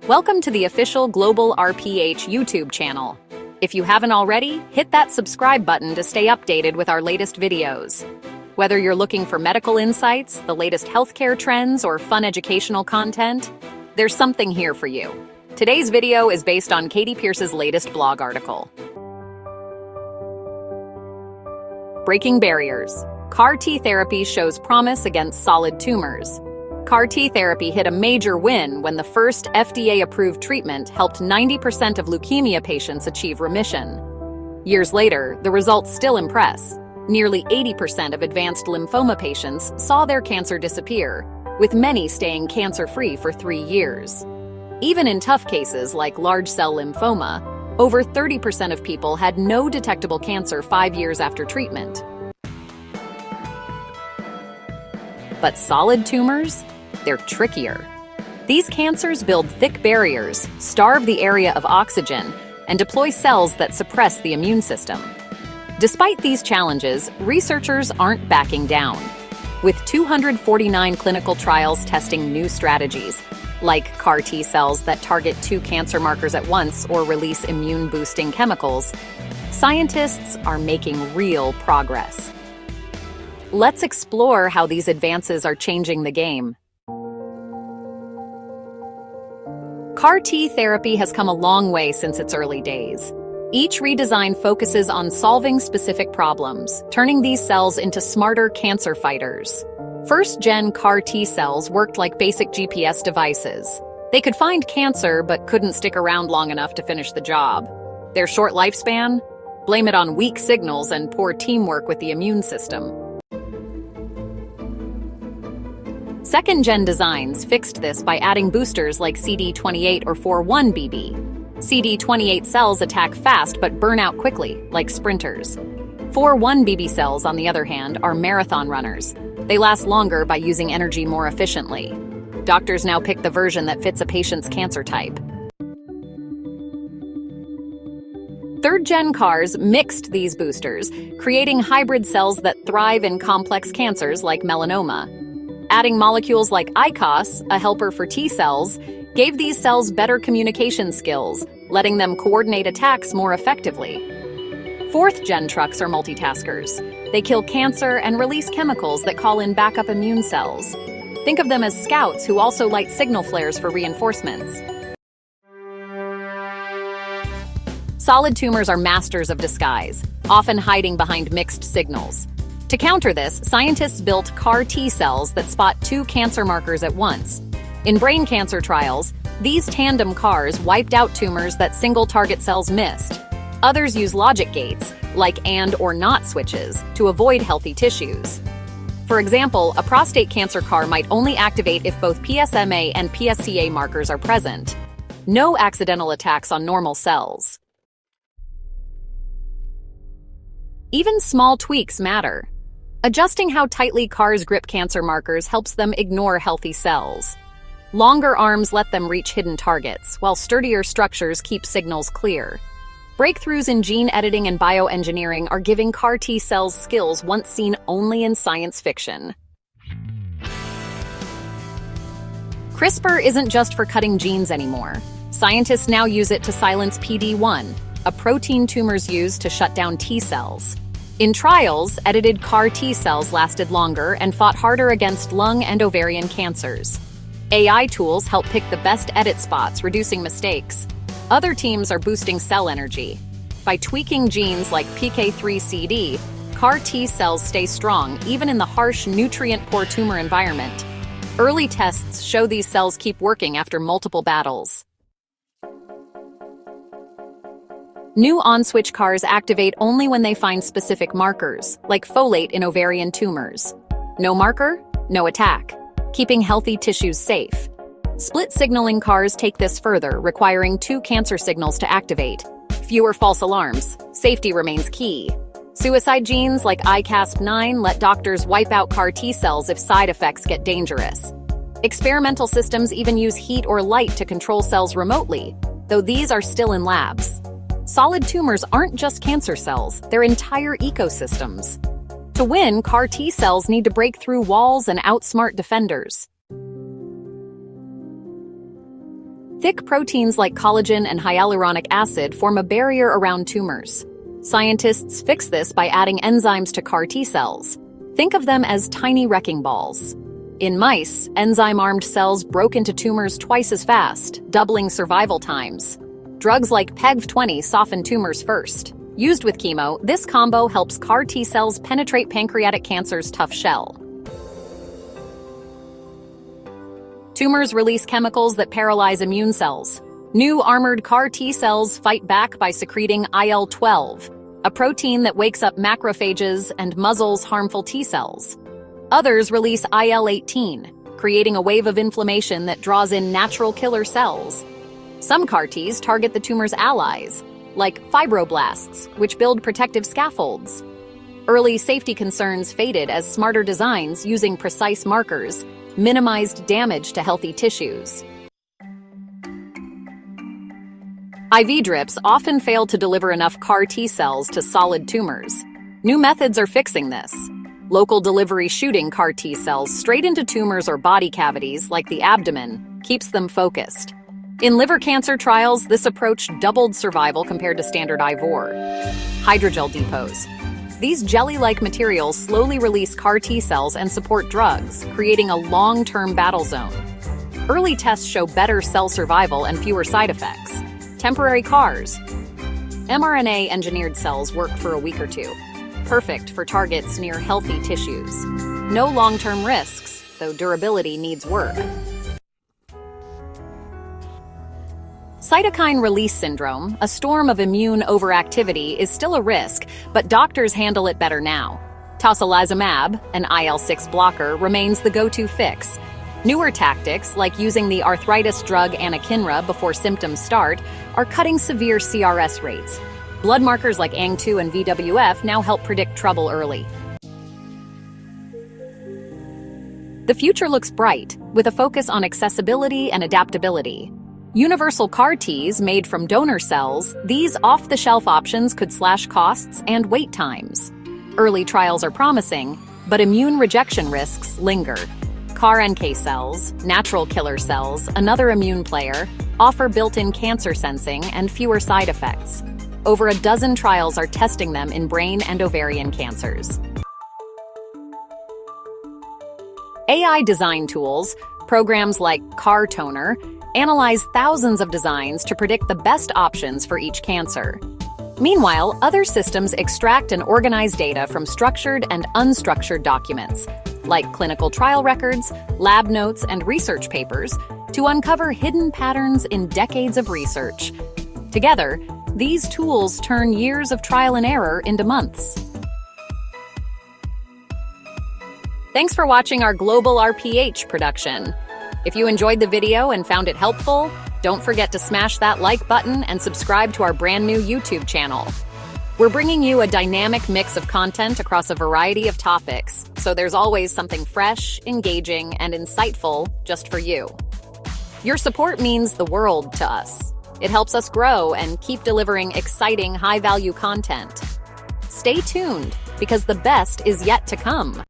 Welcome to the official GlobalRPh YouTube channel. If you haven't already, hit that subscribe button to stay updated with our latest videos. Whether you're looking for medical insights, the latest healthcare trends, or fun educational content, there's something here for you. Today's video is based on Katie Pierce's latest blog article. Breaking barriers. CAR-T therapy shows promise against solid tumors. CAR-T therapy hit a major win when the first FDA-approved treatment helped 90% of leukemia patients achieve remission. Years later, the results still impress. Nearly 80% of advanced lymphoma patients saw their cancer disappear, with many staying cancer-free for 3 years. Even in tough cases like large-cell lymphoma, over 30% of people had no detectable cancer 5 years after treatment. But solid tumors? They're trickier. These cancers build thick barriers, starve the area of oxygen, and deploy cells that suppress the immune system. Despite these challenges, researchers aren't backing down. With 249 clinical trials testing new strategies, like CAR-T cells that target 2 cancer markers at once or release immune-boosting chemicals, scientists are making real progress. Let's explore how these advances are changing the game. CAR-T therapy has come a long way since its early days. Each redesign focuses on solving specific problems, turning these cells into smarter cancer fighters. First-gen CAR-T cells worked like basic GPS devices. They could find cancer but couldn't stick around long enough to finish the job. Their short lifespan? Blame it on weak signals and poor teamwork with the immune system. Second-gen designs fixed this by adding boosters like CD28 or 41BB. CD28 cells attack fast but burn out quickly, like sprinters. 41BB cells, on the other hand, are marathon runners. They last longer by using energy more efficiently. Doctors now pick the version that fits a patient's cancer type. Third-gen CARs mixed these boosters, creating hybrid cells that thrive in complex cancers like melanoma. Adding molecules like ICOS, a helper for T cells, gave these cells better communication skills, letting them coordinate attacks more effectively. Fourth-gen trucks are multitaskers. They kill cancer and release chemicals that call in backup immune cells. Think of them as scouts who also light signal flares for reinforcements. Solid tumors are masters of disguise, often hiding behind mixed signals. To counter this, scientists built CAR-T cells that spot 2 cancer markers at once. In brain cancer trials, these tandem CARs wiped out tumors that single-target cells missed. Others use logic gates, like and or not switches, to avoid healthy tissues. For example, a prostate cancer CAR might only activate if both PSMA and PSCA markers are present. No accidental attacks on normal cells. Even small tweaks matter. Adjusting how tightly CARs grip cancer markers helps them ignore healthy cells. Longer arms let them reach hidden targets, while sturdier structures keep signals clear. Breakthroughs in gene editing and bioengineering are giving CAR-T cells skills once seen only in science fiction. CRISPR isn't just for cutting genes anymore. Scientists now use it to silence PD-1, a protein tumors use to shut down T cells. In trials, edited CAR-T cells lasted longer and fought harder against lung and ovarian cancers. AI tools help pick the best edit spots, reducing mistakes. Other teams are boosting cell energy. By tweaking genes like PK3CD, CAR-T cells stay strong even in the harsh, nutrient-poor tumor environment. Early tests show these cells keep working after multiple battles. New on-switch CARs activate only when they find specific markers, like folate in ovarian tumors. No marker? No attack, keeping healthy tissues safe. Split signaling CARs take this further, requiring 2 cancer signals to activate. Fewer false alarms. Safety remains key. Suicide genes like ICASP9 let doctors wipe out CAR-T cells if side effects get dangerous. Experimental systems even use heat or light to control cells remotely, though these are still in labs. Solid tumors aren't just cancer cells, they're entire ecosystems. To win, CAR-T cells need to break through walls and outsmart defenders. Thick proteins like collagen and hyaluronic acid form a barrier around tumors. Scientists fix this by adding enzymes to CAR T cells. Think of them as tiny wrecking balls. In mice, enzyme-armed cells broke into tumors twice as fast, doubling survival times. Drugs like PEG-20 soften tumors first. Used with chemo, this combo helps CAR T cells penetrate pancreatic cancer's tough shell. Tumors release chemicals that paralyze immune cells. New armored CAR T cells fight back by secreting IL-12, a protein that wakes up macrophages and muzzles harmful T cells. Others release IL-18, creating a wave of inflammation that draws in natural killer cells. Some CAR Ts target the tumor's allies, like fibroblasts, which build protective scaffolds. Early safety concerns faded as smarter designs using precise markers minimized damage to healthy tissues. IV drips often fail to deliver enough CAR T cells to solid tumors. New methods are fixing this. Local delivery shooting CAR T cells straight into tumors or body cavities, like the abdomen, keeps them focused. In liver cancer trials, this approach doubled survival compared to standard IVOR. Hydrogel depots. These jelly-like materials slowly release CAR T cells and support drugs, creating a long-term battle zone. Early tests show better cell survival and fewer side effects. Temporary CARs. mRNA-engineered cells work for a week or two. Perfect for targets near healthy tissues. No long-term risks, though durability needs work. Cytokine release syndrome, a storm of immune overactivity, is still a risk, but doctors handle it better now. Tocilizumab, an IL-6 blocker, remains the go-to fix. Newer tactics, like using the arthritis drug anakinra before symptoms start, are cutting severe CRS rates. Blood markers like ANG2 and VWF now help predict trouble early. The future looks bright, with a focus on accessibility and adaptability. Universal CAR Ts made from donor cells, these off-the-shelf options could slash costs and wait times. Early trials are promising, but immune rejection risks linger. CAR NK cells, natural killer cells, another immune player, offer built-in cancer sensing and fewer side effects. Over a dozen trials are testing them in brain and ovarian cancers. AI design tools, programs like CAR Toner, analyze thousands of designs to predict the best options for each cancer. Meanwhile, other systems extract and organize data from structured and unstructured documents, like clinical trial records, lab notes, and research papers, to uncover hidden patterns in decades of research. Together, these tools turn years of trial and error into months. Thanks for watching our GlobalRPh production. If you enjoyed the video and found it helpful, don't forget to smash that like button and subscribe to our brand new YouTube channel. We're bringing you a dynamic mix of content across a variety of topics, so there's always something fresh, engaging, and insightful just for you. Your support means the world to us. It helps us grow and keep delivering exciting, high-value content. Stay tuned, because the best is yet to come.